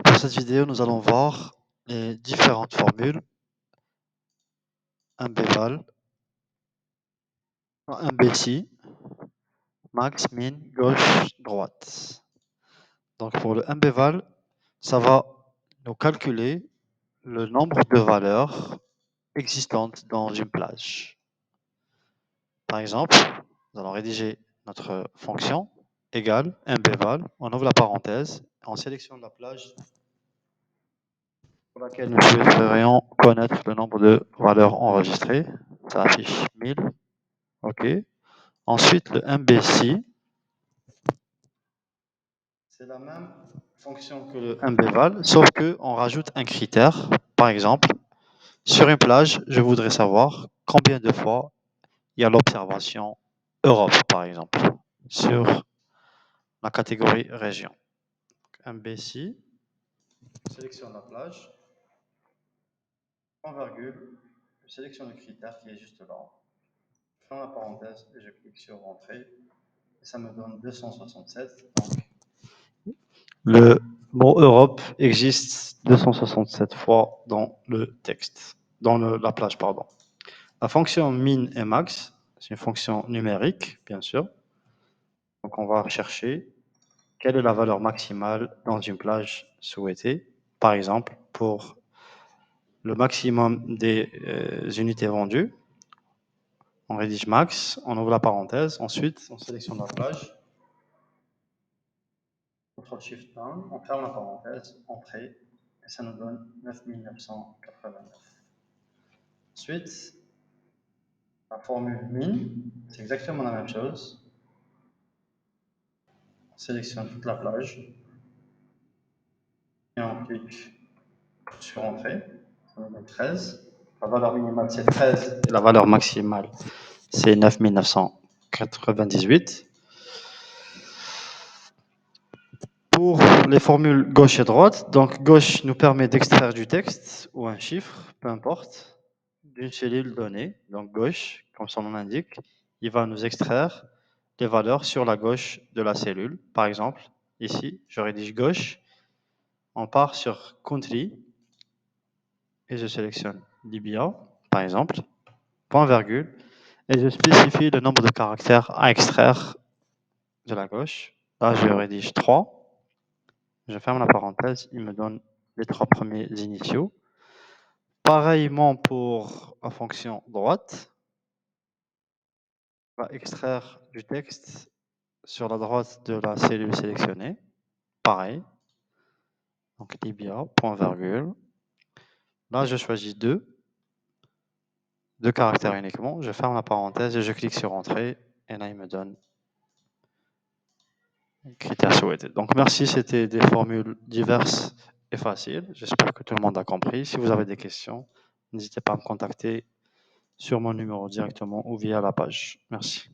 Pour cette vidéo, nous allons voir les différentes formules MBVAL, MBC, max, min, gauche, droite. Donc pour le MBVAL, ça va nous calculer le nombre de valeurs existantes dans une plage. Par exemple, nous allons rédiger notre fonction égale MBVAL, on ouvre la parenthèse, on sélectionne la plage pour laquelle nous souhaiterions connaître le nombre de valeurs enregistrées. Ça affiche 1000. OK. Ensuite, le MBC, c'est la même fonction que le MBVAL, sauf qu'on rajoute un critère. Par exemple, sur une plage, je voudrais savoir combien de fois il y a l'observation Europe, par exemple, sur la catégorie région. MBC, je sélectionne la plage, point virgule, je sélectionne le critère qui est juste là, je ferme la parenthèse et je clique sur Entrée, et ça me donne 267. Donc, le mot Europe existe 267 fois dans le texte, dans la plage, pardon. La fonction min et max, c'est une fonction numérique, bien sûr. Donc, on va rechercher quelle est la valeur maximale dans une plage souhaitée. Par exemple, pour le maximum des unités vendues, on rédige max, on ouvre la parenthèse, ensuite on sélectionne la plage, Ctrl-Shift down, on ferme la parenthèse, entrée, et ça nous donne 9989. Ensuite, la formule min, c'est exactement la même chose. On sélectionne toute la plage, et on clique sur Entrée, ça nous donne 13. La valeur minimale c'est 13, et la valeur maximale c'est 9998. Pour les formules gauche et droite, donc gauche nous permet d'extraire du texte ou un chiffre, peu importe, d'une cellule donnée, donc gauche, comme son nom l'indique, il va nous extraire les valeurs sur la gauche de la cellule. Par exemple, ici, je rédige gauche, on part sur country et je sélectionne Libya, par exemple, point virgule, et je spécifie le nombre de caractères à extraire de la gauche. Là, je rédige 3. Je ferme la parenthèse, il me donne les 3 premiers initiaux. Pareillement pour la fonction droite, on va extraire du texte sur la droite de la cellule sélectionnée. Pareil. Donc Libya, point virgule. Là, je choisis 2 caractères uniquement. Je ferme la parenthèse et je clique sur Entrée. Et là, il me donne les critères souhaités. Donc merci, c'était des formules diverses et faciles. J'espère que tout le monde a compris. Si vous avez des questions, n'hésitez pas à me contacter sur mon numéro directement ou via la page. Merci.